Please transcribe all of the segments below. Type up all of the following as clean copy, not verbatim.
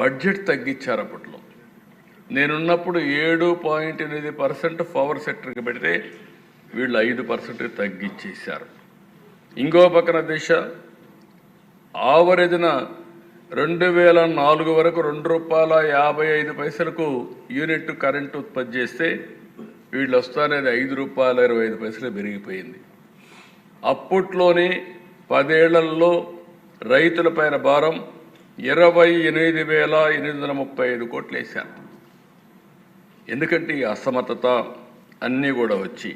Budget తగ్గించారు. అప్పట్లో నేనున్నప్పుడు 7.8% పవర్ సెక్టర్కి పెడితే వీళ్ళు 5% తగ్గించేశారు. ఇంకో పక్కన దిశ ఆవరేజ్న 2004 వరకు ₹2.55 యూనిట్ కరెంటు ఉత్పత్తి చేస్తే వీళ్ళు వస్తానేది ₹5.25 పెరిగిపోయింది. అప్పట్లోనే 10 ఏళ్లలో రైతులపైన భారం 28,835 కోట్లు వేశారు. ఎందుకంటే ఈ అసమర్థత అన్నీ కూడా వచ్చి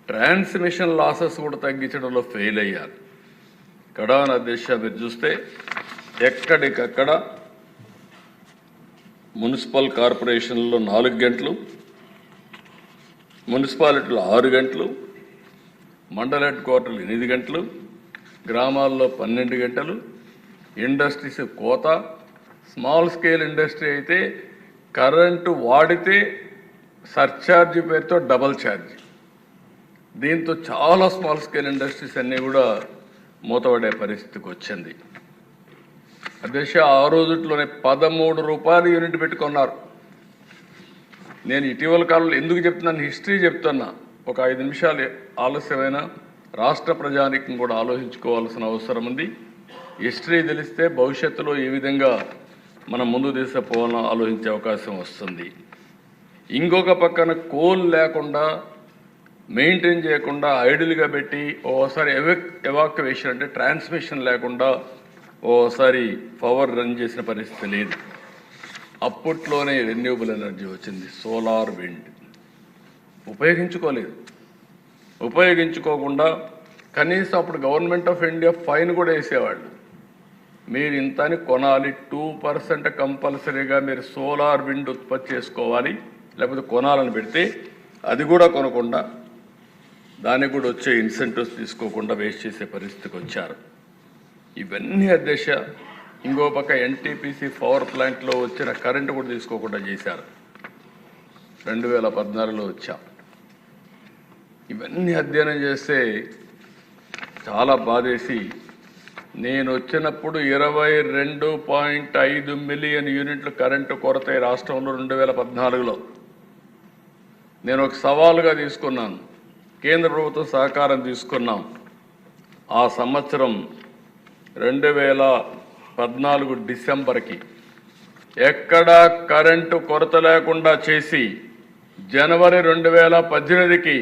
ట్రాన్స్మిషన్ లాసెస్ కూడా తగ్గించడంలో ఫెయిల్ అయ్యారు. కడాన దిశ మీరు చూస్తే ఎక్కడికక్కడ మున్సిపల్ కార్పొరేషన్లో 4 గంటలు, మున్సిపాలిటీలో 6 గంటలు, మండల హెడ్ క్వార్టర్లు 8 గంటలు, గ్రామాల్లో 12 గంటలు, ఇండస్ట్రీస్ కోత, స్మాల్ స్కేల్ ఇండస్ట్రీ అయితే కరెంటు వాడితే సర్ఛార్జ్ పేరుతో డబల్ ఛార్జ్. దీంతో చాలా స్మాల్ స్కేల్ ఇండస్ట్రీస్ అన్నీ కూడా మూతపడే పరిస్థితికి వచ్చింది. అధ్యక్ష ఆ రోజుట్లోనే ₹13 యూనిట్ పెట్టుకున్నారు. నేను ఇటీవల కాలంలో ఎందుకు చెప్తున్నాను, హిస్టరీ చెప్తున్నా. ఒక 5 నిమిషాలు ఆలస్యమైన రాష్ట్ర ప్రజానీకం కూడా ఆలోచించుకోవాల్సిన అవసరం ఉంది. హిస్టరీ తెలిస్తే భవిష్యత్తులో ఏ విధంగా మనం ముందు తీసుకుపోవాలని ఆలోచించే అవకాశం వస్తుంది. ఇంకొక పక్కన కోల్ లేకుండా మెయింటైన్ చేయకుండా ఐడిల్గా పెట్టి ఓసారి ఎవాక్యువేషన్ అంటే ట్రాన్స్మిషన్ లేకుండా ఓసారి పవర్ రన్ చేసిన పరిస్థితి లేదు. అప్పట్లోనే రెన్యూబుల్ ఎనర్జీ వచ్చింది, సోలార్, విండ్ ఉపయోగించుకోకుండా కనీసం అప్పుడు గవర్నమెంట్ ఆఫ్ ఇండియా ఫైన్ కూడా వేసేవాళ్ళు. మీరు ఇంతని కొనాలి, 2% కంపల్సరీగా మీరు సోలార్, విండ్ ఉత్పత్తి చేసుకోవాలి, లేకపోతే కొనాలని పెడితే అది కూడా కొనకుండా దానికి కూడా వచ్చే ఇన్సెంటివ్స్ తీసుకోకుండా వేస్ట్ చేసే పరిస్థితికి వచ్చారు. ఇవన్నీ అధ్యక్ష ఇంకో పక్క ఎన్టీపీసీ పవర్ ప్లాంట్లో వచ్చిన కరెంటు కూడా తీసుకోకుండా చేశారు. 2014లో వచ్చాం. ఇవన్నీ అధ్యయనం చేస్తే చాలా బాధేసి, నేను వచ్చినప్పుడు 22.5 మిలియన్ యూనిట్లు కరెంటు కొరత రాష్ట్రంలో 2014లో నేను ఒక సవాలుగా తీసుకున్నాను. కేంద్ర ప్రభుత్వం సహకారం తీసుకున్నాం. ఆ సంవత్సరం 2014 డిసెంబర్కి ఎక్కడా కరెంటు కొరత లేకుండా చేసి జనవరి 2018కి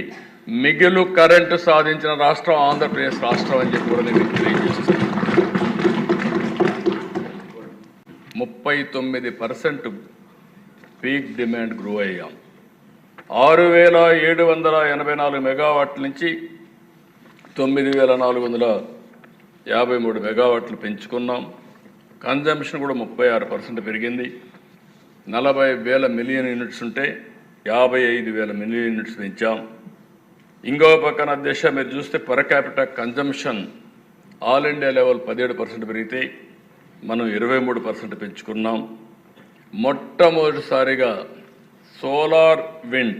మిగులు కరెంటు సాధించిన రాష్ట్రం ఆంధ్రప్రదేశ్ రాష్ట్రం అని చెప్పి కూడా నేను తెలియజేస్తున్నాను. 39% పీక్ డిమాండ్ గ్రో అయ్యాం. 6,784 మెగావాట్ల నుంచి 9,453 మెగావాట్లు పెంచుకున్నాం. కన్జంప్షన్ కూడా 36% పెరిగింది. 40,000 మిలియన్ యూనిట్స్ ఉంటే 55,000 మిలియన్ యూనిట్స్ పెంచాం. ఇంకో పక్కన దేశ మీరు చూస్తే per capital consumption all India level 17% పెరిగితే మనం 23% పెంచుకున్నాం. మొట్టమొదటిసారిగా సోలార్, విండ్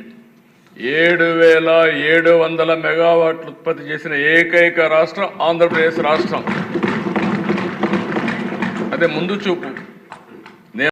7,700 మెగావాట్లు ఉత్పత్తి చేసిన ఏకైక రాష్ట్రం ఆంధ్రప్రదేశ్ రాష్ట్రం. అదే ముందు చూపు.